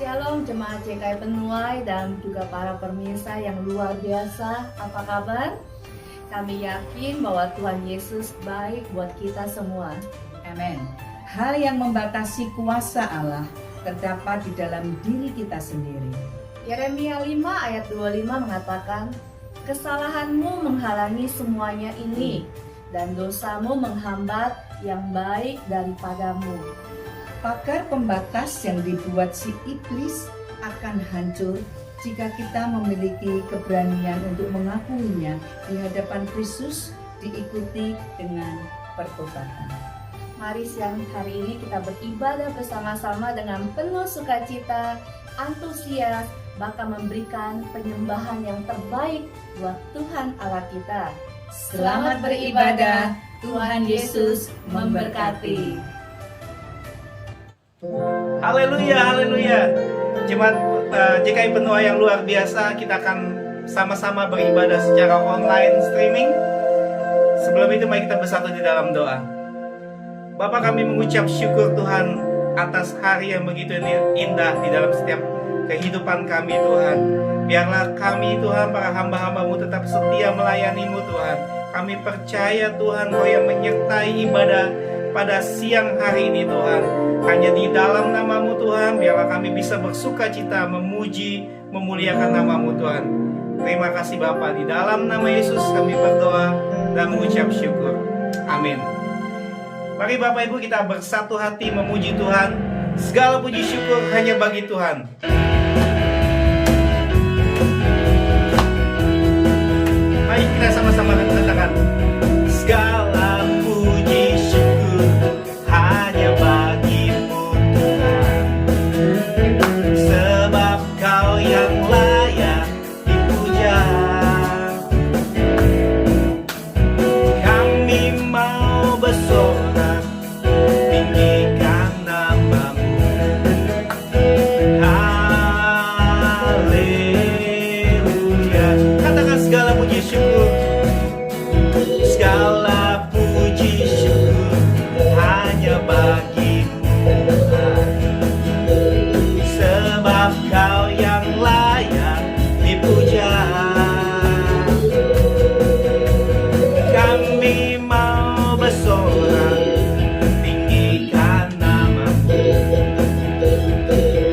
Shalom jemaat JKI Penuai dan juga para pemirsa yang luar biasa. Apa kabar? Kami yakin bahwa Tuhan Yesus baik buat kita semua. Amin. Hal yang membatasi kuasa Allah terdapat di dalam diri kita sendiri. Yeremia 5 ayat 25 mengatakan, kesalahanmu menghalangi semuanya ini, dan dosamu menghambat yang baik daripadamu. Pagar pembatas yang dibuat si iblis akan hancur jika kita memiliki keberanian untuk mengakuinya di hadapan Kristus, diikuti dengan pertobatan. Mari siang hari ini kita beribadah bersama-sama dengan penuh sukacita, antusias, bahkan memberikan penyembahan yang terbaik buat Tuhan Allah kita. Selamat beribadah, Tuhan Yesus memberkati. Haleluya, haleluya. Jemaat JKI Penuai yang luar biasa, kita akan sama-sama beribadah secara online streaming. Sebelum itu mari kita bersatu di dalam doa. Bapa, kami mengucap syukur Tuhan atas hari yang begitu indah di dalam setiap kehidupan kami Tuhan. Biarlah kami Tuhan, para hamba-hamba-Mu tetap setia melayani-Mu Tuhan. Kami percaya Tuhan Kau yang menyertai ibadah pada siang hari ini Tuhan. Hanya di dalam nama-Mu Tuhan, biarlah kami bisa bersuka cita, memuji, memuliakan nama-Mu Tuhan. Terima kasih Bapa, di dalam nama Yesus kami berdoa dan mengucap syukur. Amin. Mari Bapak Ibu kita bersatu hati memuji Tuhan. Segala puji syukur hanya bagi Tuhan. Mari kita sama-sama katakan, segala puji syukur hanya bagimu Tuhan, sebab Kau yang layak dipuja. Kami mau bersorak tinggikan nama-Mu. Haleluya. Katakan segala puji syukur. Segala puji syukur hanya bagimu Tuhan, sebab Kau yang layak dipuja. Kami mau bersorak tinggikan nama-Mu.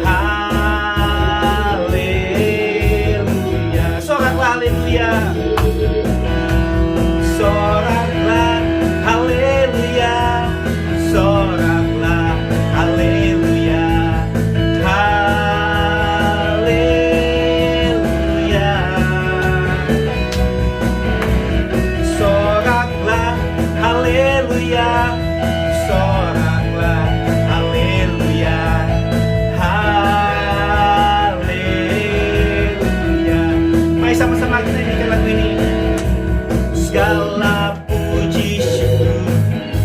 Haleluya. Soraklah haleluya. Soraklah haleluya. Soraklah haleluya. Haleluya. Soraklah haleluya. Soraklah haleluya. Haleluya. Mari sama-sama kita nyanyikan lagu ini. Segala puji syukur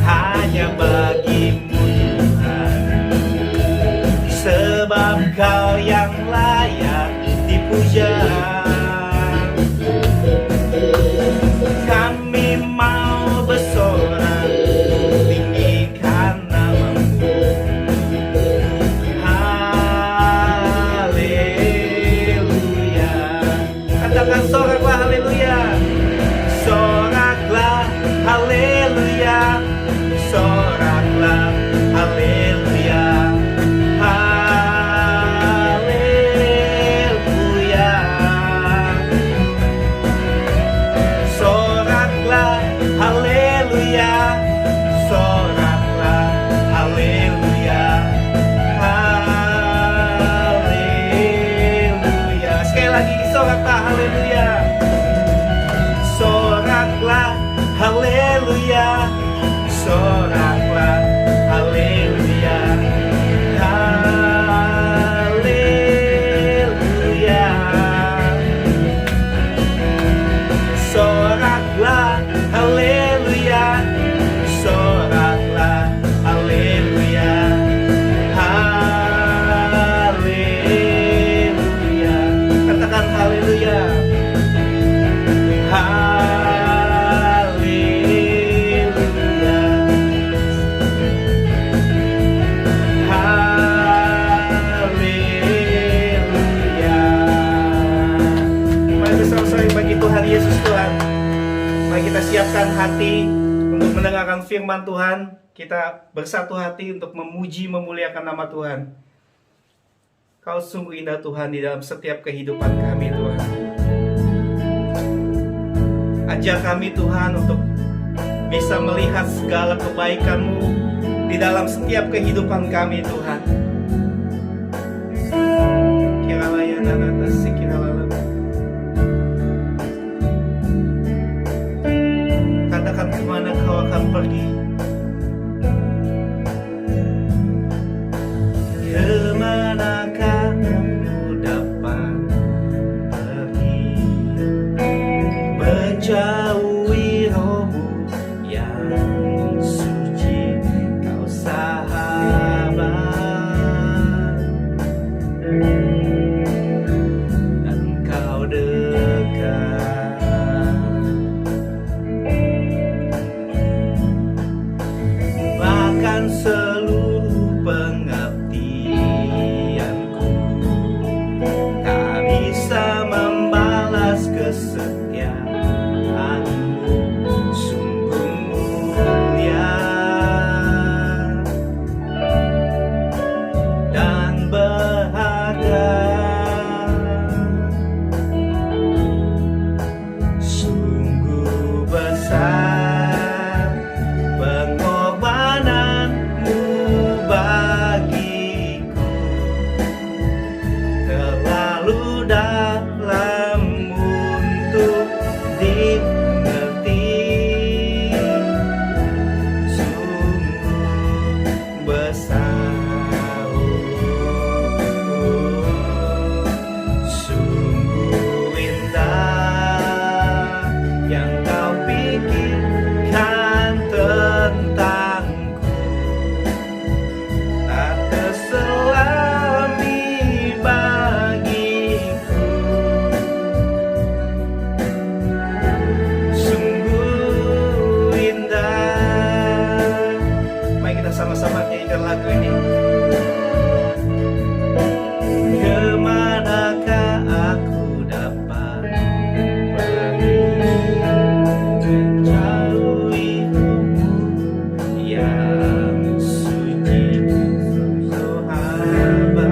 hanya bagimu Tuhan, sebab Kau yang layak dipuja. Kami mau bersorak tinggikan nama-Mu. Haleluya. Katakan soraklah haleluya. bagi Tuhan Yesus Tuhan. Mari kita siapkan hati untuk mendengarkan firman Tuhan. Kita bersatu hati untuk memuji, memuliakan nama Tuhan. Kau sungguh indah Tuhan di dalam setiap kehidupan kami Tuhan. Ajar kami Tuhan untuk bisa melihat segala kebaikan-Mu di dalam setiap kehidupan kami Tuhan. Kiralaya dan atas sikiralala. Katakan kemana kau akan pergi. Kemanakah aku dapat pergi, menjauhi rohmu yang suci, kau sahabat, dan kau dekat. Bahkan seluruh pengabdianku tak bisa membalas kesetiaanmu, sungguh mulia dan berharga. Sungguh besar pengorbananmu bagiku, terlalu dalam untuk dimengerti. Sungguh besar, sungguh indah yang kau pikirkan tentangku, tak terselami bagiku. Sungguh indah. Mari kita sama-sama nyanyikan lagu ini. Kemanakah aku dapat pergi, menjauhi rohmu yang suci, sahabat,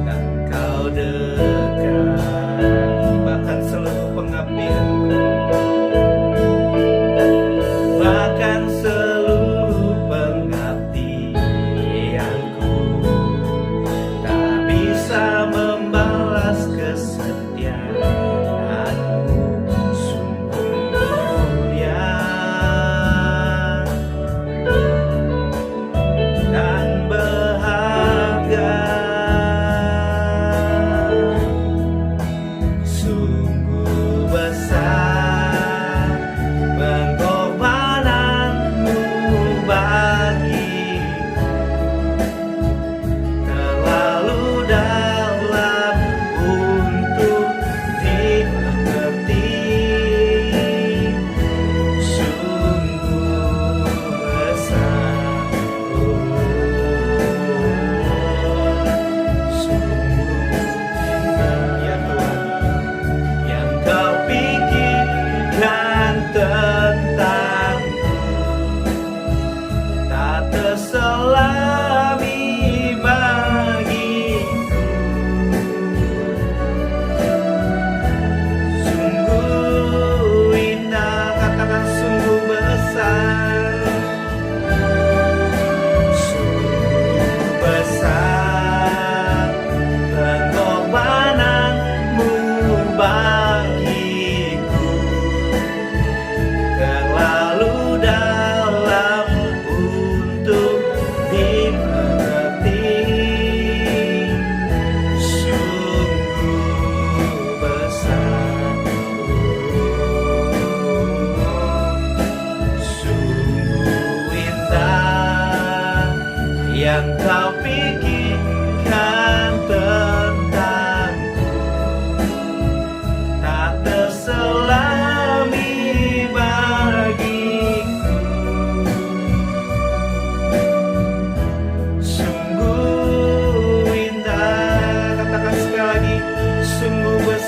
dan kau dekat. Bahkan seluruh pengabdianku, bahkan seluruh pengabdianku tak bisa membalas kesetiaanmu, sungguh mulia dan berharga.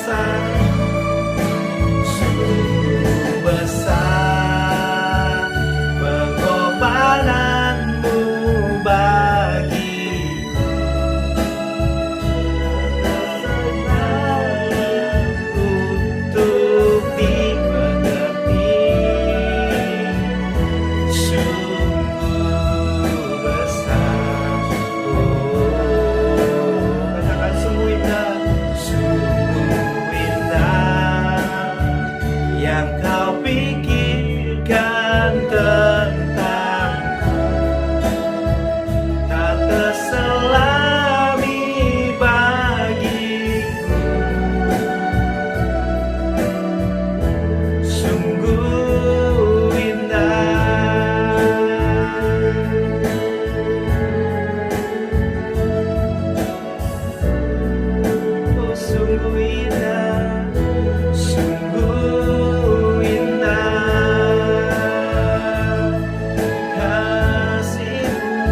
besar, sungguh besar pengorbananmu bagiku. Untuk dimengerti, sungguh besar. Katakan sungguh indah yang kau pikirkan tentangku, tak terselami bagiku. Sungguh indah, oh sungguh indah, sungguh indah kasih-Mu.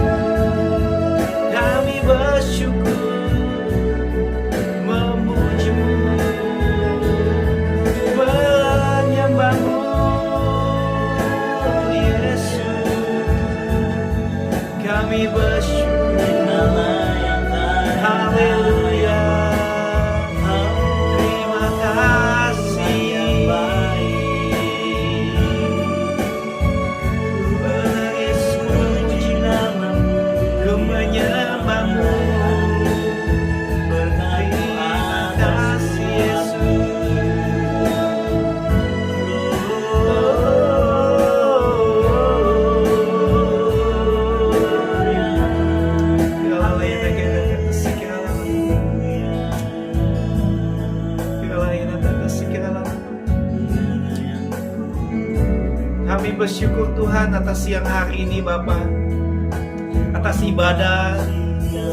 Kami bersyukur memuji-Mu, menyembah-Mu, Yesus. Kami bersyukur, haleluya. Terima kasih, menangis memuji nama-Mu, ku menyembah-Mu. Terima kasih, Yesus. Kami bersyukur Tuhan atas siang hari ini Bapa, atas ibadah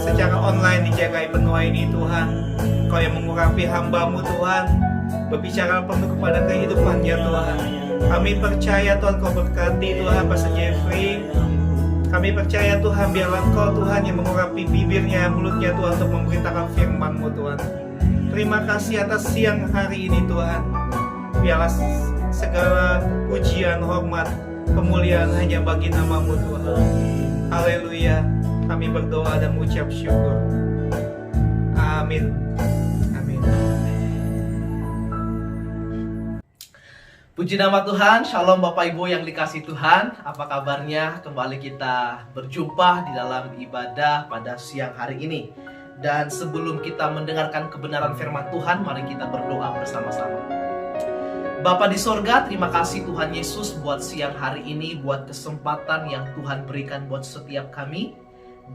secara online di GKI Penua ini Tuhan. Kau yang mengurapi hamba-Mu Tuhan, berbicara penuh kepada kehidupannya Tuhan. Kami percaya Tuhan Kau berkati Tuhan Pastor Jeffrey. Kami percaya Tuhan, biarlah Kau Tuhan yang mengurapi bibirnya, mulutnya Tuhan, untuk memberitakan firman-Mu Tuhan. Terima kasih atas siang hari ini Tuhan. Biarlah segala pujian, hormat, kemuliaan hanya bagi nama-Mu Tuhan. Haleluya. Kami berdoa dan mengucap syukur. Amin. Amin. Puji nama Tuhan, Shalom Bapak Ibu yang dikasih Tuhan. Apa kabarnya? Kembali kita berjumpa di dalam ibadah pada siang hari ini. Dan sebelum kita mendengarkan kebenaran firman Tuhan, mari kita berdoa bersama-sama. Bapa di sorga, terima kasih Tuhan Yesus buat siang hari ini, buat kesempatan yang Tuhan berikan buat setiap kami.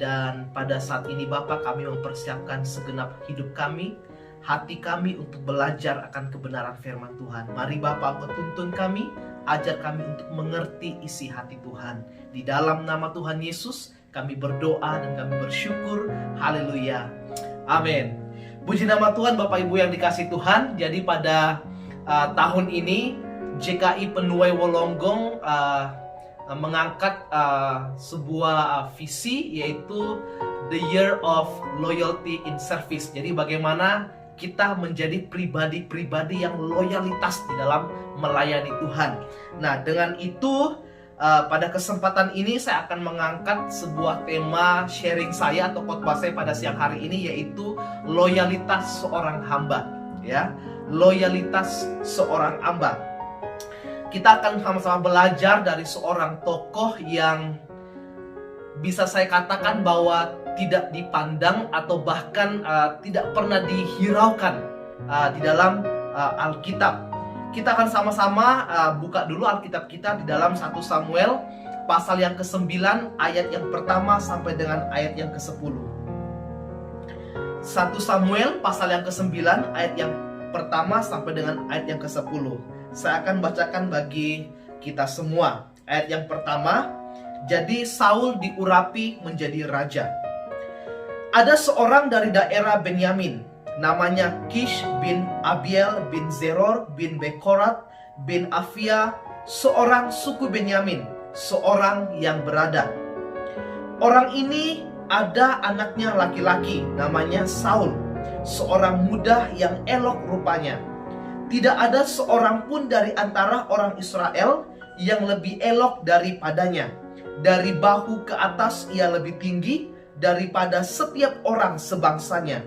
Dan pada saat ini Bapa, kami mempersiapkan segenap hidup kami, hati kami untuk belajar akan kebenaran firman Tuhan. Mari Bapa, Engkau tuntun kami, ajar kami untuk mengerti isi hati Tuhan. Di dalam nama Tuhan Yesus, kami berdoa dan kami bersyukur. Haleluya. Amin. Puji nama Tuhan Bapak Ibu yang dikasih Tuhan. Jadi pada tahun ini GKI Penuai Wolonggong mengangkat sebuah visi, yaitu The Year of Loyalty in Service. Jadi bagaimana kita menjadi pribadi-pribadi yang loyalitas di dalam melayani Tuhan. Nah, dengan itu pada kesempatan ini saya akan mengangkat sebuah tema sharing saya atau khotbah saya pada siang hari ini, yaitu loyalitas seorang hamba. Ya, loyalitas seorang hamba. Kita akan sama-sama belajar dari seorang tokoh yang bisa saya katakan bahwa tidak dipandang atau bahkan tidak pernah dihiraukan di dalam Alkitab. Kita akan sama-sama buka dulu Alkitab kita di dalam 1 Samuel pasal yang ke-9 ayat yang pertama sampai dengan ayat yang ke-10. 1 Samuel pasal yang ke-9 ayat yang pertama sampai dengan ayat yang ke-10. Saya akan bacakan bagi kita semua. Ayat yang pertama, jadi Saul diurapi menjadi raja. Ada seorang dari daerah Benyamin, namanya Kish bin Abiel bin Zeror bin Bekorat bin Afia, seorang suku Benyamin, seorang yang berada. Orang ini ada anaknya laki-laki, namanya Saul. seorang muda yang elok rupanya. Tidak ada seorang pun dari antara orang Israel yang lebih elok daripadanya. Dari bahu ke atas ia lebih tinggi daripada setiap orang sebangsanya.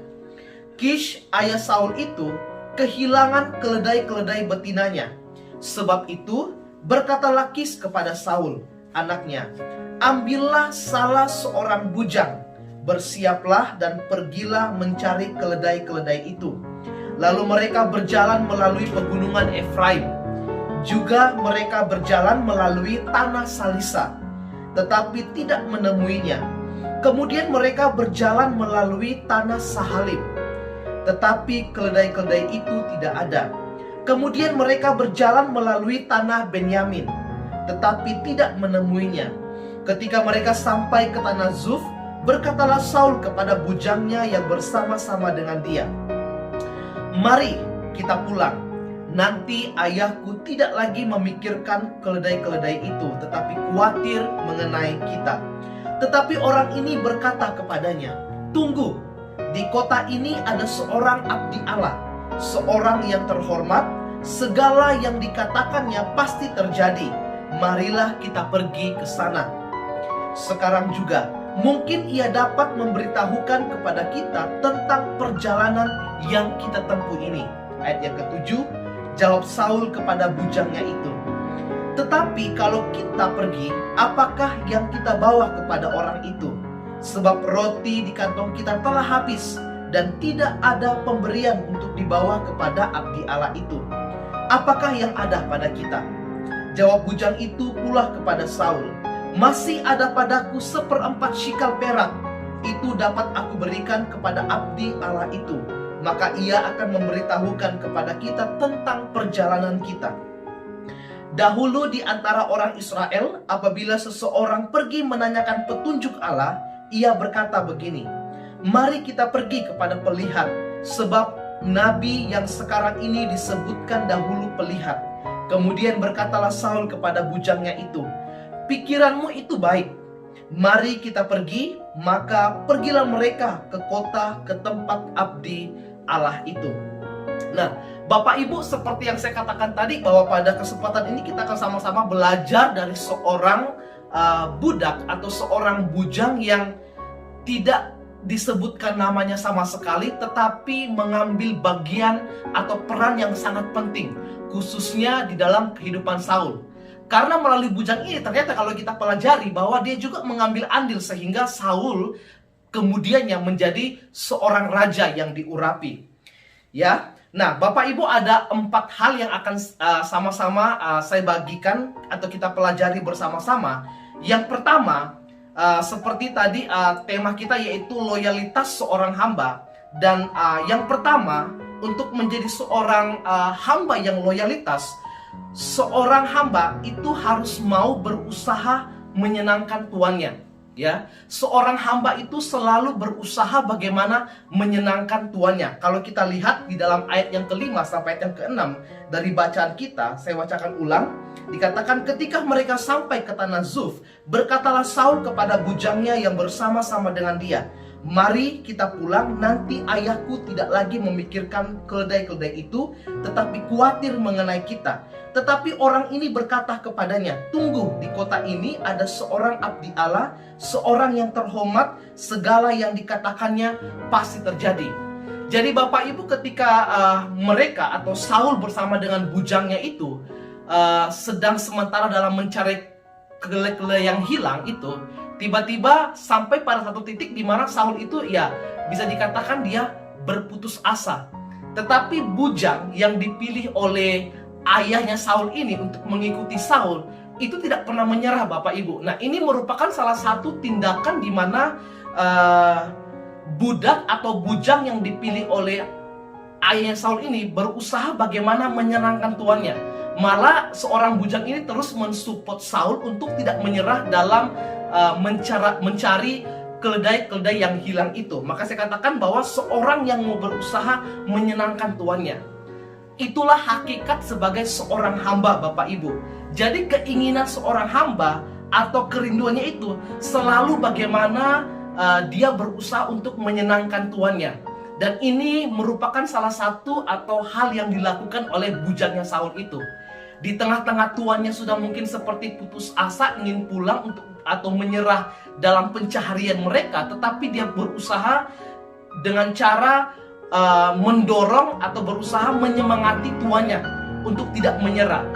Kish, ayah Saul itu, kehilangan keledai-keledai betinanya. Sebab itu, berkatalah Kish kepada Saul, anaknya, ambillah salah seorang bujang, bersiaplah dan pergilah mencari keledai-keledai itu. Lalu mereka berjalan melalui pegunungan Efraim. Juga mereka berjalan melalui tanah Salisa, tetapi tidak menemuinya. Kemudian mereka berjalan melalui tanah Sahalim, tetapi keledai-keledai itu tidak ada. Kemudian mereka berjalan melalui tanah Benyamin, tetapi tidak menemuinya. Ketika mereka sampai ke tanah Zuf, berkatalah Saul kepada bujangnya yang bersama-sama dengan dia, mari kita pulang. Nanti ayahku tidak lagi memikirkan keledai-keledai itu, tetapi khawatir mengenai kita. Tetapi orang ini berkata kepadanya, tunggu, di kota ini ada seorang abdi Allah, seorang yang terhormat, segala yang dikatakannya pasti terjadi. Marilah kita pergi ke sana. Sekarang juga, mungkin ia dapat memberitahukan kepada kita tentang perjalanan yang kita tempuh ini. Ayat yang ke-7, jawab Saul kepada bujangnya itu, tetapi kalau kita pergi, apakah yang kita bawa kepada orang itu? Sebab roti di kantong kita telah habis, dan tidak ada pemberian untuk dibawa kepada abdi Allah itu. Apakah yang ada pada kita? Jawab bujang itu pula kepada Saul, masih ada padaku 1/4 shikal perak. Itu dapat aku berikan kepada abdi Allah itu. Maka ia akan memberitahukan kepada kita tentang perjalanan kita. Dahulu di antara orang Israel, apabila seseorang pergi menanyakan petunjuk Allah, ia berkata begini, mari kita pergi kepada pelihat, sebab nabi yang sekarang ini disebutkan dahulu pelihat. Kemudian berkatalah Saul kepada bujangnya itu, pikiranmu itu baik, mari kita pergi. Maka pergilah mereka ke kota, ke tempat abdi Allah itu. Nah, Bapak Ibu, seperti yang saya katakan tadi, bahwa pada kesempatan ini kita akan sama-sama belajar dari seorang budak atau seorang bujang yang tidak disebutkan namanya sama sekali, tetapi mengambil bagian atau peran yang sangat penting, khususnya di dalam kehidupan Saul. Karena melalui bujang ini ternyata kalau kita pelajari bahwa dia juga mengambil andil sehingga Saul kemudiannya menjadi seorang raja yang diurapi. Ya, nah Bapak Ibu, ada 4 hal yang akan sama-sama saya bagikan atau kita pelajari bersama-sama. Yang pertama, seperti tadi tema kita yaitu loyalitas seorang hamba. Dan yang pertama, untuk menjadi seorang hamba yang loyalitas, seorang hamba itu harus mau berusaha menyenangkan tuannya. Ya, seorang hamba itu selalu berusaha bagaimana menyenangkan tuannya. Kalau kita lihat di dalam ayat yang ke-5 sampai ayat yang ke-6 dari bacaan kita, saya bacakan ulang. Dikatakan ketika mereka sampai ke tanah Zuf, berkatalah Saul kepada bujangnya yang bersama-sama dengan dia, mari kita pulang, nanti ayahku tidak lagi memikirkan keledai-keledai itu, tetapi khawatir mengenai kita. Tetapi orang ini berkata kepadanya, tunggu, di kota ini ada seorang abdi Allah, seorang yang terhormat, segala yang dikatakannya pasti terjadi. Jadi Bapak Ibu, ketika mereka atau Saul bersama dengan bujangnya itu sedang sementara dalam mencari keledai yang hilang itu, tiba-tiba sampai pada satu titik di mana Saul itu ya bisa dikatakan dia berputus asa. Tetapi bujang yang dipilih oleh ayahnya Saul ini untuk mengikuti Saul itu tidak pernah menyerah Bapak Ibu. Nah, ini merupakan salah satu tindakan di mana budak atau bujang yang dipilih oleh ayahnya Saul ini berusaha bagaimana menyenangkan tuannya. Malah seorang bujang ini terus mensupport Saul untuk tidak menyerah dalam mencari keledai-keledai yang hilang itu. Maka saya katakan bahwa seorang yang mau berusaha menyenangkan tuannya, itulah hakikat sebagai seorang hamba Bapak Ibu. Jadi keinginan seorang hamba atau kerinduannya itu selalu bagaimana dia berusaha untuk menyenangkan tuannya. Dan ini merupakan salah satu atau hal yang dilakukan oleh bujangnya Saul itu. Di tengah-tengah tuannya sudah mungkin seperti putus asa, ingin pulang atau menyerah dalam pencaharian mereka, tetapi dia berusaha dengan cara mendorong atau berusaha menyemangati tuannya untuk tidak menyerah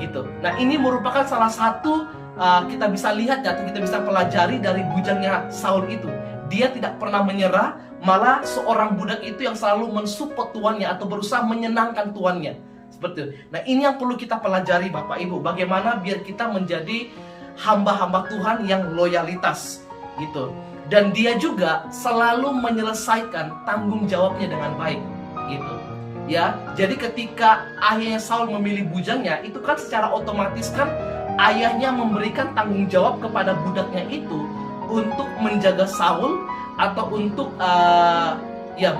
gitu. Nah, ini merupakan salah satu kita bisa lihat atau kita bisa pelajari dari bujangnya Saul itu. Dia tidak pernah menyerah, malah seorang budak itu yang selalu mensupport tuannya atau berusaha menyenangkan tuannya. Seperti itu. Nah, ini yang perlu kita pelajari Bapak Ibu, bagaimana biar kita menjadi hamba-hamba Tuhan yang loyalitas gitu. Dan dia juga selalu menyelesaikan tanggung jawabnya dengan baik gitu. Ya, jadi ketika ayahnya Saul memilih bujangnya, itu kan secara otomatis kan ayahnya memberikan tanggung jawab kepada budaknya itu untuk menjaga Saul atau untuk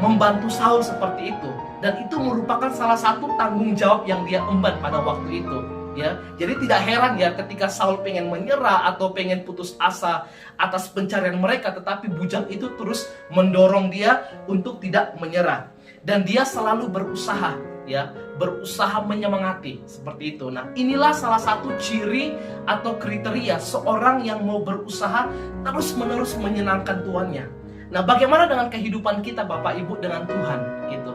membantu Saul seperti itu. Dan itu merupakan salah satu tanggung jawab yang dia emban pada waktu itu. Ya, jadi tidak heran ya ketika Saul pengen menyerah atau pengen putus asa atas pencarian mereka, tetapi bujang itu terus mendorong dia untuk tidak menyerah. Dan dia selalu berusaha, ya, berusaha menyemangati seperti itu. Nah, inilah salah satu ciri atau kriteria seorang yang mau berusaha terus-menerus menyenangkan tuannya. Nah, bagaimana dengan kehidupan kita Bapak Ibu dengan Tuhan gitu?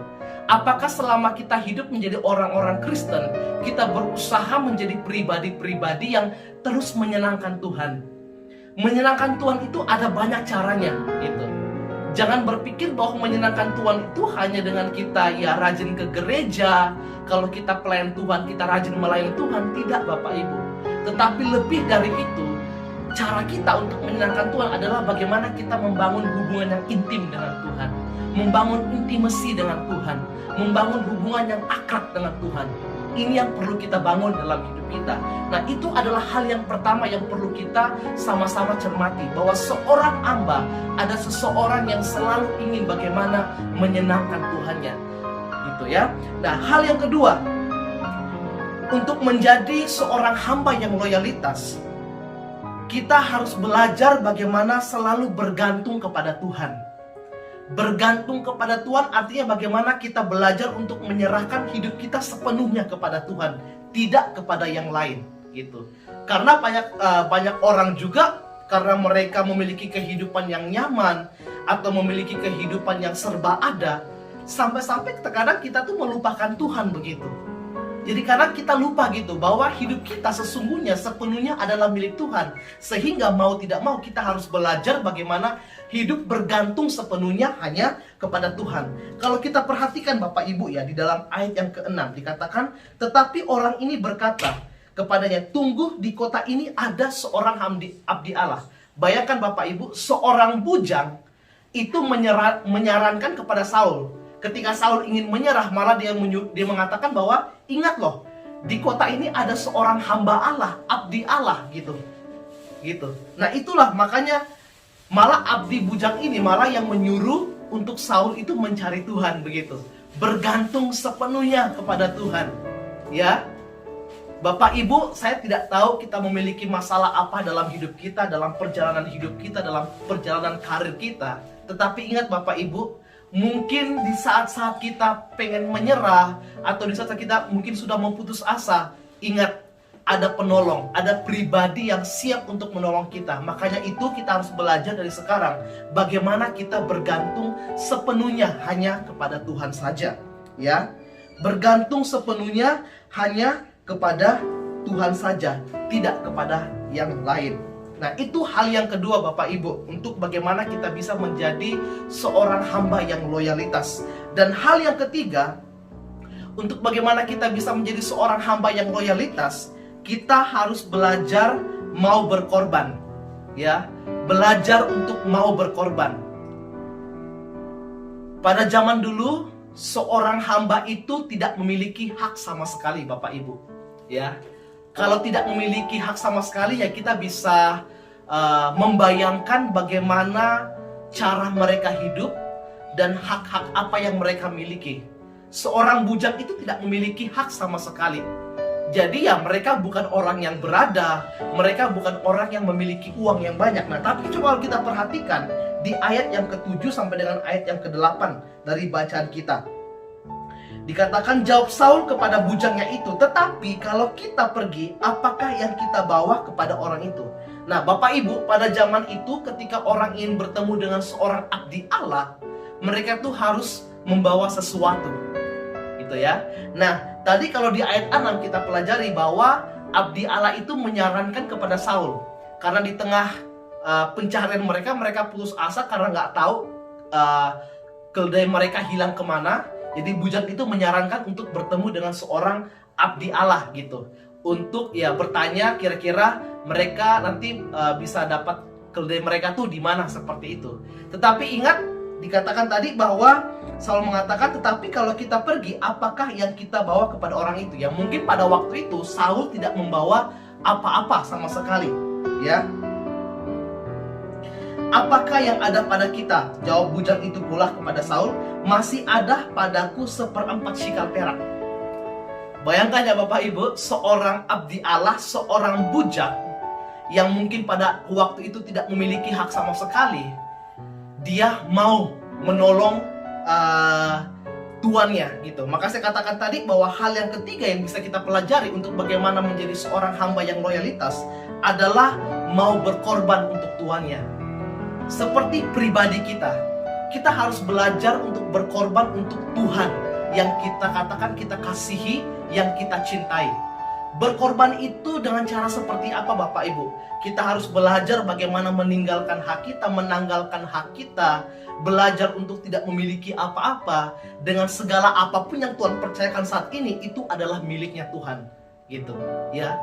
Apakah selama kita hidup menjadi orang-orang Kristen, kita berusaha menjadi pribadi-pribadi yang terus menyenangkan Tuhan? Menyenangkan Tuhan itu ada banyak caranya gitu. Jangan berpikir bahwa menyenangkan Tuhan itu hanya dengan kita ya rajin ke gereja. Kalau kita pelayan Tuhan, kita rajin melayani Tuhan. Tidak Bapak Ibu. Tetapi lebih dari itu, cara kita untuk menyenangkan Tuhan adalah bagaimana kita membangun hubungan yang intim dengan Tuhan, membangun intimasi dengan Tuhan, membangun hubungan yang akrab dengan Tuhan. Ini yang perlu kita bangun dalam hidup kita. Nah, itu adalah hal yang pertama yang perlu kita sama-sama cermati, bahwa seorang hamba ada seseorang yang selalu ingin bagaimana menyenangkan Tuhannya. Gitu ya. Nah, hal yang kedua, untuk menjadi seorang hamba yang loyalitas, kita harus belajar bagaimana selalu bergantung kepada Tuhan. Bergantung kepada Tuhan artinya bagaimana kita belajar untuk menyerahkan hidup kita sepenuhnya kepada Tuhan, tidak kepada yang lain gitu. Karena banyak orang juga karena mereka memiliki kehidupan yang nyaman atau memiliki kehidupan yang serba ada, sampai-sampai terkadang kita tuh melupakan Tuhan begitu. Jadi karena kita lupa gitu bahwa hidup kita sesungguhnya sepenuhnya adalah milik Tuhan, sehingga mau tidak mau kita harus belajar bagaimana hidup bergantung sepenuhnya hanya kepada Tuhan. Kalau kita perhatikan Bapak Ibu ya, di dalam ayat yang ke-6 dikatakan, tetapi orang ini berkata kepadanya, tunggu, di kota ini ada seorang abdi Allah. Bayangkan Bapak Ibu, seorang bujang itu menyarankan kepada Saul. Ketika Saul ingin menyerah, malah dia mengatakan bahwa ingat loh, di kota ini ada seorang hamba Allah, abdi Allah gitu. Nah, itulah makanya malah abdi bujang ini malah yang menyuruh untuk Saul itu mencari Tuhan begitu. Bergantung sepenuhnya kepada Tuhan. Ya. Bapak Ibu, saya tidak tahu kita memiliki masalah apa dalam hidup kita, dalam perjalanan hidup kita, dalam perjalanan karir kita. Tetapi ingat Bapak Ibu, mungkin di saat-saat kita pengen menyerah atau di saat kita mungkin sudah mau putus asa, ingat ada penolong, ada pribadi yang siap untuk menolong kita. Makanya itu kita harus belajar dari sekarang bagaimana kita bergantung sepenuhnya hanya kepada Tuhan saja, ya. Bergantung sepenuhnya hanya kepada Tuhan saja, tidak kepada yang lain. Nah, itu hal yang kedua Bapak Ibu, untuk bagaimana kita bisa menjadi seorang hamba yang loyalitas. Dan hal yang ketiga, untuk bagaimana kita bisa menjadi seorang hamba yang loyalitas, kita harus belajar mau berkorban. Ya, belajar untuk mau berkorban. Pada zaman dulu, seorang hamba itu tidak memiliki hak sama sekali Bapak Ibu. Ya. Kalau tidak memiliki hak sama sekali, ya kita bisa membayangkan bagaimana cara mereka hidup dan hak-hak apa yang mereka miliki. Seorang bujang itu tidak memiliki hak sama sekali. Jadi ya mereka bukan orang yang berada, mereka bukan orang yang memiliki uang yang banyak. Nah, tapi coba kita perhatikan di ayat yang ke-7 sampai dengan ayat yang ke-8 dari bacaan kita. Dikatakan, jawab Saul kepada bujangnya itu, tetapi kalau kita pergi, apakah yang kita bawa kepada orang itu? Nah, Bapak Ibu, pada zaman itu ketika orang ingin bertemu dengan seorang abdi Allah, mereka tuh harus membawa sesuatu. Gitu ya. Nah, tadi kalau di ayat 6 kita pelajari bahwa abdi Allah itu menyarankan kepada Saul. Karena di tengah pencarian mereka putus asa karena nggak tahu keledai mereka hilang kemana. Jadi bujang itu menyarankan untuk bertemu dengan seorang abdi Allah gitu, untuk ya bertanya kira-kira mereka nanti bisa dapat keledai mereka tuh di mana, seperti itu. Tetapi ingat, dikatakan tadi bahwa Saul mengatakan, tetapi kalau kita pergi, apakah yang kita bawa kepada orang itu? Yang mungkin pada waktu itu Saul tidak membawa apa-apa sama sekali, ya. Apakah yang ada pada kita? Jawab bujang itu pula kepada Saul, masih ada padaku 1/4 shikal perak. Bayangkan ya Bapak Ibu, seorang abdi Allah, seorang bujang yang mungkin pada waktu itu tidak memiliki hak sama sekali, dia mau menolong tuannya gitu. Maka saya katakan tadi bahwa hal yang ketiga yang bisa kita pelajari untuk bagaimana menjadi seorang hamba yang loyalitas adalah mau berkorban untuk tuannya. Seperti pribadi kita harus belajar untuk berkorban untuk Tuhan yang kita katakan kita kasihi, yang kita cintai. Berkorban itu dengan cara seperti apa Bapak Ibu? Kita harus belajar bagaimana meninggalkan hak kita, menanggalkan hak kita, belajar untuk tidak memiliki apa-apa, dengan segala apapun yang Tuhan percayakan saat ini itu adalah miliknya Tuhan, gitu ya.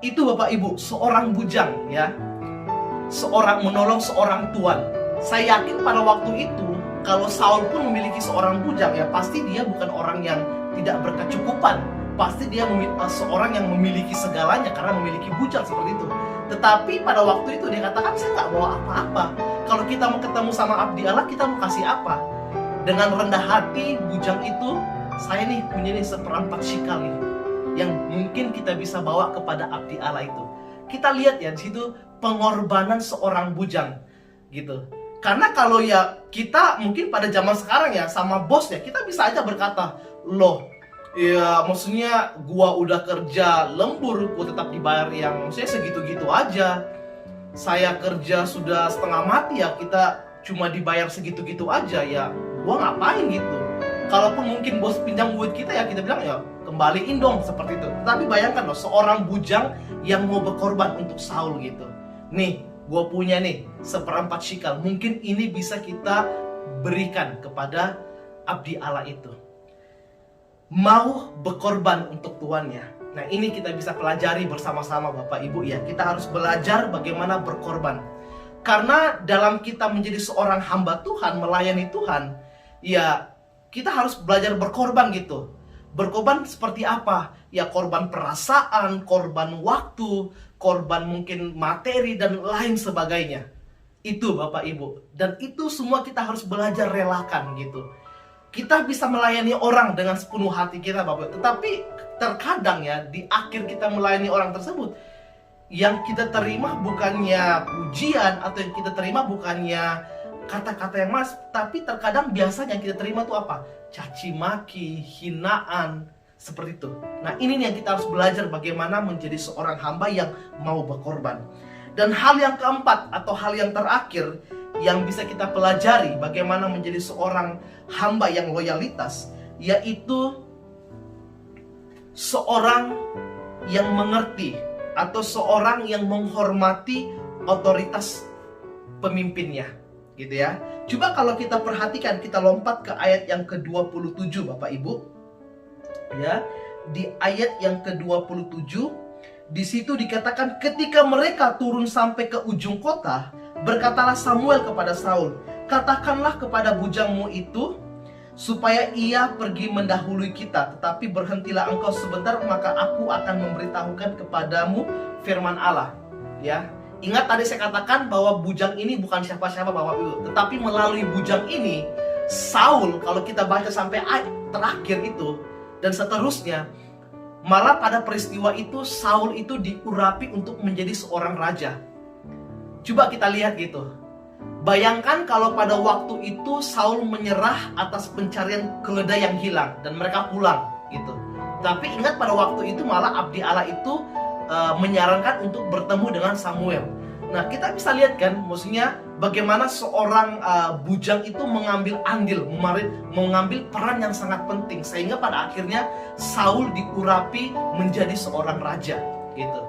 Itu Bapak Ibu, seorang bujang ya, seorang menolong seorang tuan. Saya yakin pada waktu itu kalau Saul pun memiliki seorang bujang, ya pasti dia bukan orang yang tidak berkecukupan. Pasti dia seorang yang memiliki segalanya karena memiliki bujang seperti itu. Tetapi pada waktu itu dia katakan, saya nggak bawa apa-apa. Kalau kita mau ketemu sama abdi Allah, kita mau kasih apa? Dengan rendah hati bujang itu, saya nih punya nih 1/4 shikal nih, yang mungkin kita bisa bawa kepada abdi Allah itu. Kita lihat ya di situ pengorbanan seorang bujang gitu. Karena kalau ya kita mungkin pada zaman sekarang ya sama bos ya, kita bisa aja berkata, loh ya maksudnya gua udah kerja lembur, gua tetap dibayar yang maksudnya segitu-gitu aja. Saya kerja sudah setengah mati ya, kita cuma dibayar segitu-gitu aja ya, gua ngapain gitu. Kalaupun mungkin bos pinjam duit kita ya kita bilang ya kembaliin dong, seperti itu. Tapi bayangkan loh, seorang bujang yang mau berkorban untuk Saul gitu. Nih, gue punya nih 1/4 shikal. Mungkin ini bisa kita berikan kepada abdi Allah itu. Mau berkorban untuk tuannya. Nah, ini kita bisa pelajari bersama-sama Bapak Ibu ya. Kita harus belajar bagaimana berkorban. Karena dalam kita menjadi seorang hamba Tuhan, melayani Tuhan, ya kita harus belajar berkorban gitu. Berkorban seperti apa? Ya korban perasaan, korban waktu, korban mungkin materi dan lain sebagainya. Itu Bapak Ibu. Dan itu semua kita harus belajar relakan gitu. Kita bisa melayani orang dengan sepenuh hati kita Bapak Ibu. Tetapi terkadang ya di akhir kita melayani orang tersebut, yang kita terima bukannya pujian, atau yang kita terima bukannya kata-kata yang mas, tapi terkadang biasanya yang kita terima itu apa? Caci maki, hinaan, seperti itu. Nah, ini nih yang kita harus belajar bagaimana menjadi seorang hamba yang mau berkorban. Dan hal yang keempat atau hal yang terakhir yang bisa kita pelajari bagaimana menjadi seorang hamba yang loyalitas, yaitu seorang yang mengerti atau seorang yang menghormati otoritas pemimpinnya. Gitu ya. Coba kalau kita perhatikan, kita lompat ke ayat yang ke-27 Bapak Ibu. Ya, di ayat yang ke-27 di situ dikatakan, ketika mereka turun sampai ke ujung kota, berkatalah Samuel kepada Saul, katakanlah kepada bujangmu itu supaya ia pergi mendahului kita, tetapi berhentilah engkau sebentar, maka aku akan memberitahukan kepadamu firman Allah. Ya. Ingat tadi saya katakan bahwa bujang ini bukan siapa-siapa Bapak Ibu, tetapi melalui bujang ini Saul, kalau kita baca sampai ayat terakhir itu dan seterusnya, malah pada peristiwa itu Saul itu diurapi untuk menjadi seorang raja. Coba kita lihat gitu. Bayangkan kalau pada waktu itu Saul menyerah atas pencarian keledai yang hilang dan mereka pulang gitu. Tapi ingat pada waktu itu malah abdi Allah itu menyarankan untuk bertemu dengan Samuel. Nah, kita bisa lihat kan, maksudnya bagaimana seorang bujang itu mengambil andil, mengambil peran yang sangat penting sehingga pada akhirnya Saul diurapi menjadi seorang raja gitu.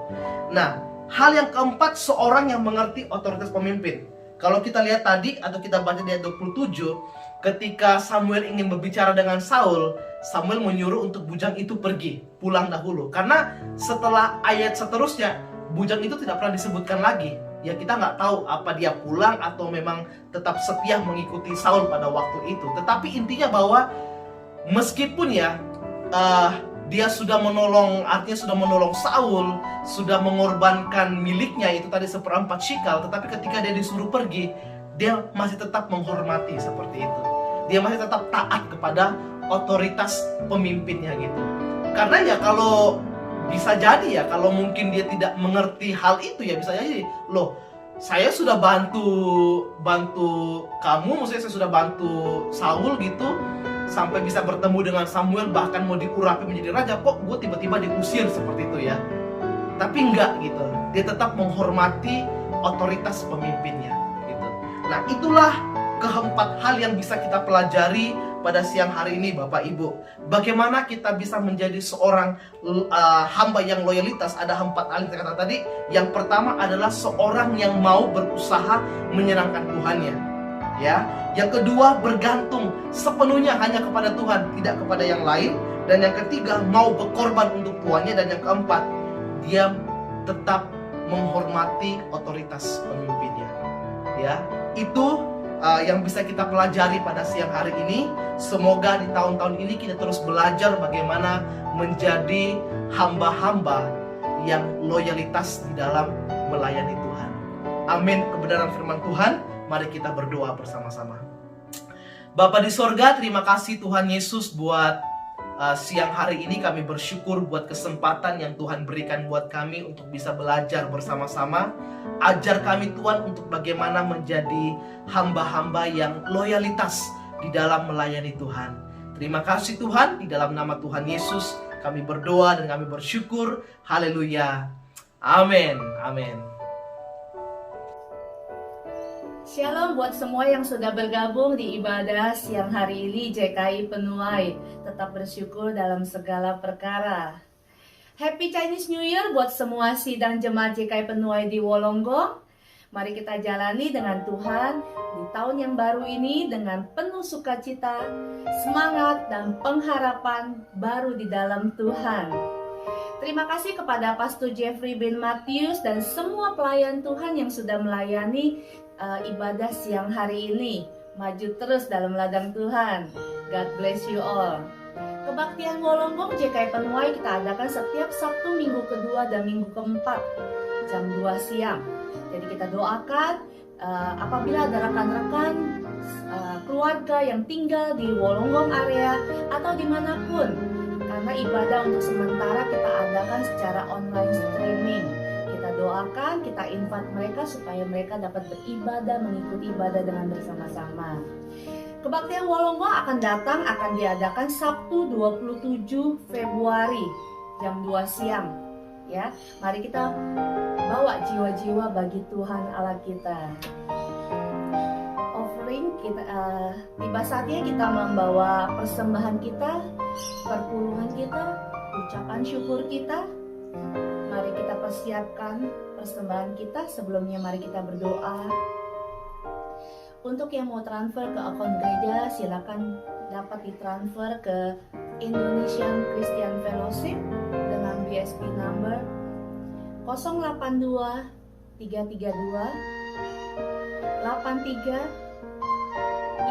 Nah, hal yang keempat, seorang yang mengerti otoritas pemimpin. Kalau kita lihat tadi atau kita baca di ayat 27, ketika Samuel ingin berbicara dengan Saul, Samuel menyuruh untuk bujang itu pergi, pulang dahulu. Karena setelah ayat seterusnya, bujang itu tidak pernah disebutkan lagi. Ya kita nggak tahu apa dia pulang atau memang tetap setia mengikuti Saul pada waktu itu. Tetapi intinya bahwa meskipun ya dia sudah menolong, artinya sudah menolong Saul, sudah mengorbankan miliknya itu tadi 1/4 shikal, tetapi ketika dia disuruh pergi, dia masih tetap menghormati seperti itu. Dia masih tetap taat kepada otoritas pemimpinnya gitu. Karena ya kalau bisa jadi ya, kalau mungkin dia tidak mengerti hal itu ya bisa jadi, loh saya sudah bantu kamu, maksudnya saya sudah bantu Saul gitu, sampai bisa bertemu dengan Samuel, bahkan mau diurapi menjadi raja, kok gue tiba-tiba diusir seperti itu ya. Tapi enggak gitu, dia tetap menghormati otoritas pemimpinnya gitu. Nah itulah keempat hal yang bisa kita pelajari pada siang hari ini Bapak Ibu. Bagaimana kita bisa menjadi seorang hamba yang loyalitas. Ada 4 hal yang kita kata tadi. Yang pertama adalah seorang yang mau berusaha menyenangkan Tuhannya, ya. Yang kedua, bergantung sepenuhnya hanya kepada Tuhan, tidak kepada yang lain. Dan yang ketiga, mau berkorban untuk Tuhannya. Dan yang keempat, dia tetap menghormati otoritas pemimpinnya, ya. Itu yang bisa kita pelajari pada siang hari ini. Semoga di tahun-tahun ini kita terus belajar bagaimana menjadi hamba-hamba yang loyalitas di dalam melayani Tuhan. Amin. Kebenaran firman Tuhan, mari kita berdoa bersama-sama. Bapa di sorga, terima kasih Tuhan Yesus buat siang hari ini. Kami bersyukur buat kesempatan yang Tuhan berikan buat kami untuk bisa belajar bersama-sama. Ajar kami Tuhan untuk bagaimana menjadi hamba-hamba yang loyalitas di dalam melayani Tuhan. Terima kasih Tuhan, di dalam nama Tuhan Yesus kami berdoa dan kami bersyukur. Haleluya. Amin. Amin. Shalom buat semua yang sudah bergabung di ibadah siang hari ini JKI Penuai. Tetap bersyukur dalam segala perkara. Happy Chinese New Year buat semua sidang jemaat JKI Penuai di Wollongong. Mari kita jalani dengan Tuhan di tahun yang baru ini dengan penuh sukacita, semangat, dan pengharapan baru di dalam Tuhan. Terima kasih kepada Pastor Jeffrey bin Matius dan semua pelayan Tuhan yang sudah melayani ibadah siang hari ini. Maju terus dalam ladang Tuhan. God bless you all. Kebaktian Wollongong JKI Penuai kita adakan setiap Sabtu minggu kedua dan minggu keempat jam 2 siang. Jadi kita doakan apabila ada rekan-rekan keluarga yang tinggal di Wollongong area atau dimanapun, karena ibadah untuk sementara kita adakan secara online streaming. Kita doakan, kita invite mereka supaya mereka dapat beribadah, mengikuti ibadah dengan bersama-sama. Kebaktian Wollongong akan diadakan Sabtu 27 Februari jam 2 siang. Ya, mari kita bawa jiwa-jiwa bagi Tuhan Allah kita. Offering kita, tiba saatnya kita membawa persembahan kita, perpuluhan kita, ucapan syukur kita. Mari kita persiapkan persembahan kita. Sebelumnya mari kita berdoa. Untuk yang mau transfer ke akun gereja, silakan dapat ditransfer ke Indonesian Christian Fellowship dengan BSP number 082 332 83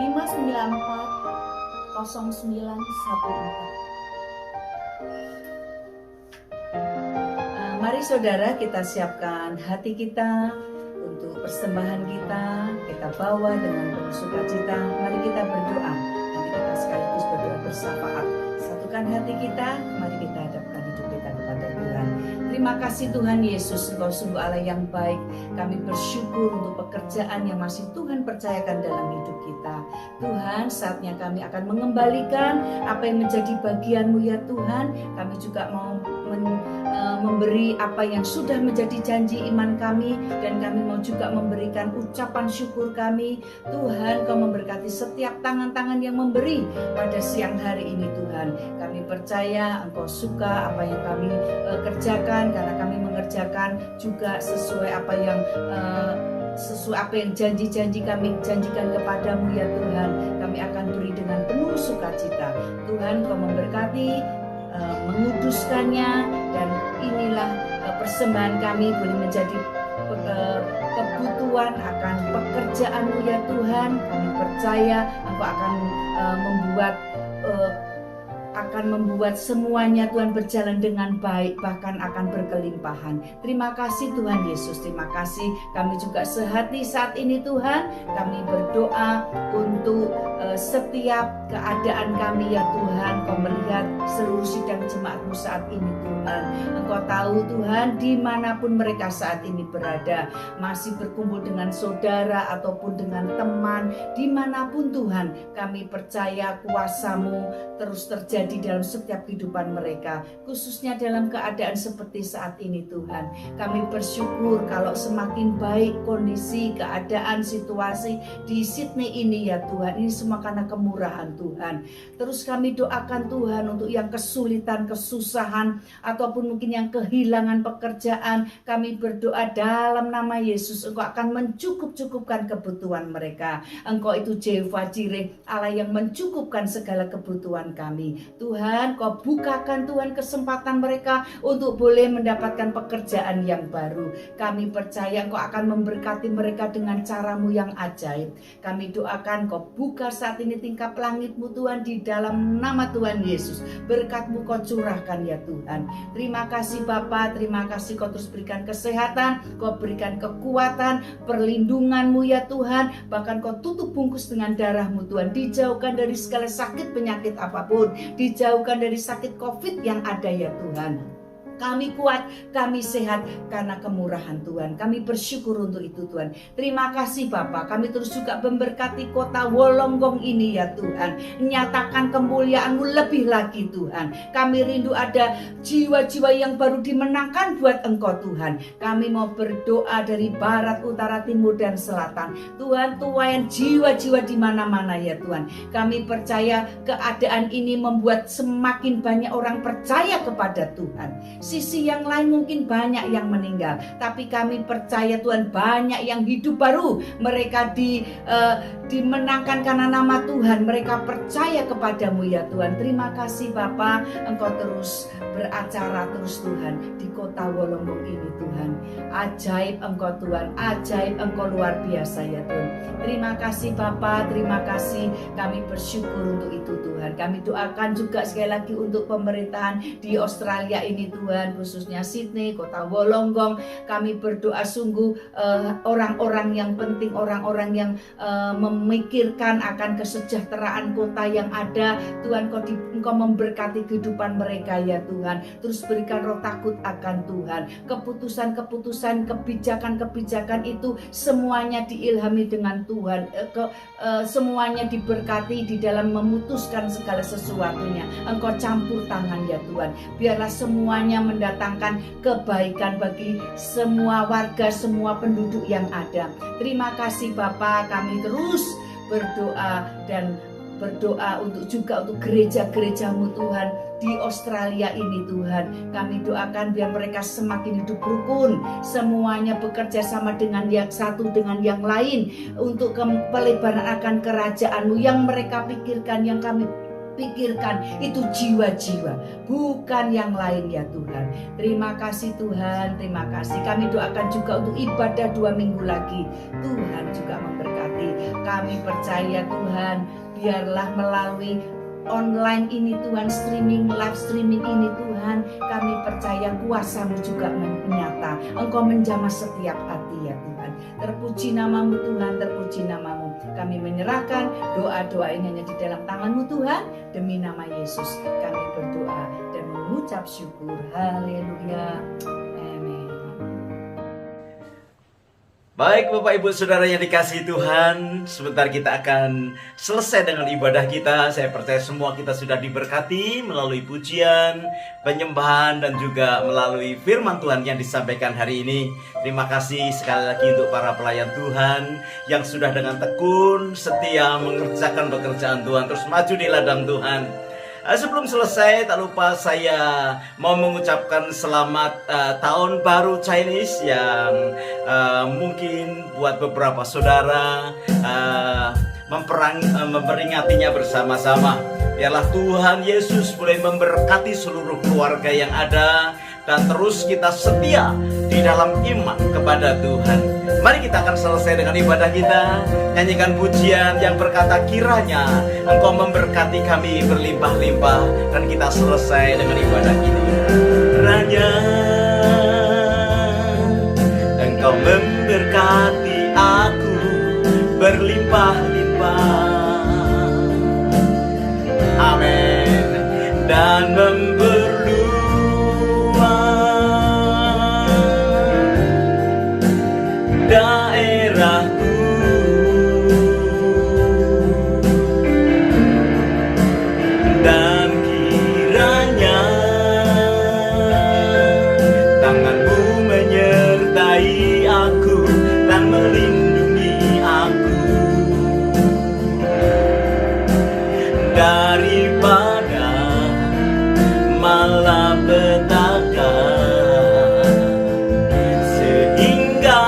594 0914. Mari saudara kita siapkan hati kita untuk persembahan kita bawa dengan penuh sukacita. Mari kita berdoa, nanti kita sekaligus berdoa bersyafaat. Satukan hati kita, mari kita hadapkan hidup kita kepada Tuhan. Terima kasih Tuhan Yesus, Engkau sungguh Allah yang baik. Kami bersyukur untuk pekerjaan yang masih Tuhan percayakan dalam hidup kita. Tuhan, saatnya kami akan mengembalikan apa yang menjadi bagian-Mu ya Tuhan. Kami juga mau memberi apa yang sudah menjadi janji iman kami, dan kami mau juga memberikan ucapan syukur kami. Tuhan, Kau memberkati setiap tangan-tangan yang memberi pada siang hari ini Tuhan. Kami percaya Engkau suka apa yang kami kerjakan, karena kami mengerjakan juga sesuai apa yang janji-janji kami janjikan kepadamu ya Tuhan. Kami akan beri dengan penuh sukacita. Tuhan, Kau memberkati, menguduskannya, dan inilah persembahan kami boleh menjadi kebutuhan akan pekerjaan-Mu ya Tuhan. Kami percaya Engkau akan membuat semuanya Tuhan berjalan dengan baik, bahkan akan berkelimpahan. Terima kasih Tuhan Yesus, terima kasih. Kami juga sehati saat ini Tuhan. Kami berdoa untuk setiap keadaan kami ya Tuhan. Kau melihat seluruh sidang jemaat-Mu saat ini Tuhan. Engkau tahu Tuhan dimanapun mereka saat ini berada, masih berkumpul dengan saudara ataupun dengan teman, dimanapun Tuhan. Kami percaya kuasa-Mu terus terjadi dalam setiap kehidupan mereka, khususnya dalam keadaan seperti saat ini Tuhan. Kami bersyukur kalau semakin baik kondisi, keadaan, situasi di Sydney ini ya Tuhan. Ini semua karena kemurahan Tuhan. Terus kami doakan Tuhan untuk yang kesulitan, kesusahan, ataupun mungkin yang kehilangan pekerjaan. Kami berdoa dalam nama Yesus, Engkau akan mencukup-cukupkan kebutuhan mereka. Engkau itu Jehovah Jireh, Allah yang mencukupkan segala kebutuhan kami. Tuhan, Kau bukakan Tuhan kesempatan mereka untuk boleh mendapatkan pekerjaan yang baru. Kami percaya Engkau akan memberkati mereka dengan cara-Mu yang ajaib. Kami doakan Kau buka saat ini tingkap langit-Mu Tuhan, di dalam nama Tuhan Yesus. Berkat-Mu Kau curahkan ya Tuhan. Terima kasih Bapa, terima kasih Kau terus berikan kesehatan, Kau berikan kekuatan, perlindungan-Mu ya Tuhan. Bahkan Kau tutup bungkus dengan darah-Mu Tuhan. Dijauhkan dari segala sakit penyakit apapun, dijauhkan dari sakit COVID yang ada ya Tuhan. Kami kuat, kami sehat karena kemurahan Tuhan. Kami bersyukur untuk itu Tuhan. Terima kasih Bapa. Kami terus juga memberkati kota Wollongong ini ya Tuhan. Nyatakan kemuliaan-Mu lebih lagi Tuhan. Kami rindu ada jiwa-jiwa yang baru dimenangkan buat Engkau Tuhan. Kami mau berdoa dari barat, utara, timur, dan selatan. Tuhan, tuayan jiwa-jiwa di mana-mana ya Tuhan. Kami percaya keadaan ini membuat semakin banyak orang percaya kepada Tuhan. Sisi yang lain mungkin banyak yang meninggal, tapi kami percaya Tuhan banyak yang hidup baru. Mereka dimenangkan karena nama Tuhan. Mereka percaya kepadamu ya Tuhan. Terima kasih Bapa, Engkau terus beracara terus Tuhan di kota Wollongong ini Tuhan. Ajaib Engkau Tuhan, ajaib Engkau luar biasa ya Tuhan. Terima kasih Bapa, terima kasih. Kami bersyukur untuk itu Tuhan. Kami doakan juga sekali lagi untuk pemerintahan di Australia ini Tuhan, khususnya Sydney, kota Wollongong. Kami berdoa sungguh orang-orang yang penting, orang-orang yang memikirkan akan kesejahteraan kota yang ada. Tuhan, Engkau memberkati kehidupan mereka ya Tuhan. Terus berikan roh takut akan Tuhan. Keputusan-keputusan, kebijakan-kebijakan itu semuanya diilhami dengan Tuhan. Semuanya diberkati di dalam memutuskan segala sesuatunya. Engkau campur tangan ya Tuhan. Biarlah semuanya mendatangkan kebaikan bagi semua warga, semua penduduk yang ada. Terima kasih Bapa, kami terus berdoa dan berdoa untuk gereja-gereja-Mu Tuhan di Australia ini Tuhan. Kami doakan biar mereka semakin hidup rukun, semuanya bekerja sama dengan yang satu dengan yang lain untuk pelebaran akan kerajaan-Mu. Yang mereka pikirkan, yang kami pikirkan itu jiwa-jiwa, bukan yang lain ya Tuhan. Terima kasih Tuhan, terima kasih. Kami doakan juga untuk ibadah 2 minggu lagi. Tuhan juga memberkati. Kami percaya Tuhan, biarlah melalui online ini Tuhan, live streaming ini Tuhan, kami percaya kuasa-Mu juga menyata. Engkau menjamah setiap hati ya Tuhan. Terpuji nama-Mu Tuhan, terpuji nama-Mu. Kami menyerahkan doa-doa ini hanya di dalam tangan-Mu Tuhan. Demi nama Yesus kami berdoa dan mengucap mengucap syukur. Haleluya. Amin. Baik Bapak Ibu Saudara yang dikasihi Tuhan, sebentar kita akan selesai dengan ibadah kita. Saya percaya semua kita sudah diberkati melalui pujian, penyembahan, dan juga melalui firman Tuhan yang disampaikan hari ini. Terima kasih sekali lagi untuk para pelayan Tuhan yang sudah dengan tekun, setia mengerjakan pekerjaan Tuhan, terus maju di ladang Tuhan. Sebelum selesai, tak lupa saya mau mengucapkan selamat tahun baru Chinese yang mungkin buat beberapa saudara memperingatinya bersama-sama. Biarlah Tuhan Yesus boleh memberkati seluruh keluarga yang ada dan terus kita setia di dalam iman kepada Tuhan. Mari kita akan selesai dengan ibadah kita, nyanyikan pujian yang berkata kiranya Engkau memberkati kami berlimpah-limpah, dan kita selesai dengan ibadah ini. Kiranya Engkau memberkati aku berlimpah-limpah, amin, dan memperluas daerahku, dan kiranya tanganmu menyertai aku dan melindungi aku daripada malapetaka, sehingga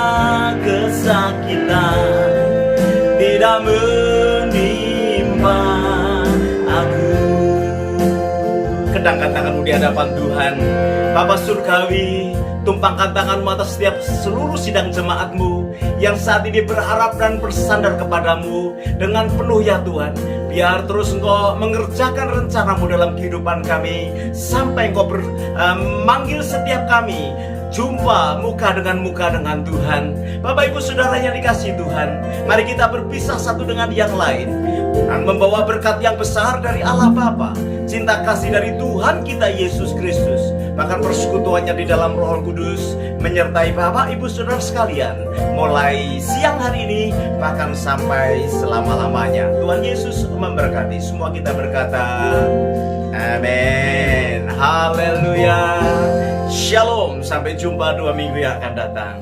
kesakitan tidak menimpa aku. Kedangkan tanganmu di hadapan Tuhan. Bapa Surgawi, tumpangkan tanganmu atas setiap seluruh sidang jemaatmu yang saat ini berharap dan bersandar kepadamu dengan penuh ya Tuhan. Biar terus Engkau mengerjakan rencanamu dalam kehidupan kami, sampai Engkau manggil setiap kami jumpa muka dengan Tuhan. Bapak Ibu Saudara yang dikasihi Tuhan, mari kita berpisah satu dengan yang lain dan membawa berkat yang besar dari Allah Bapa, cinta kasih dari Tuhan kita Yesus Kristus, bahkan persekutuannya di dalam Roh Kudus menyertai Bapak Ibu Saudara sekalian mulai siang hari ini bahkan sampai selama-lamanya. Tuhan Yesus memberkati. Semua kita berkata amin. Haleluya. Shalom. Sampai jumpa 2 minggu yang akan datang.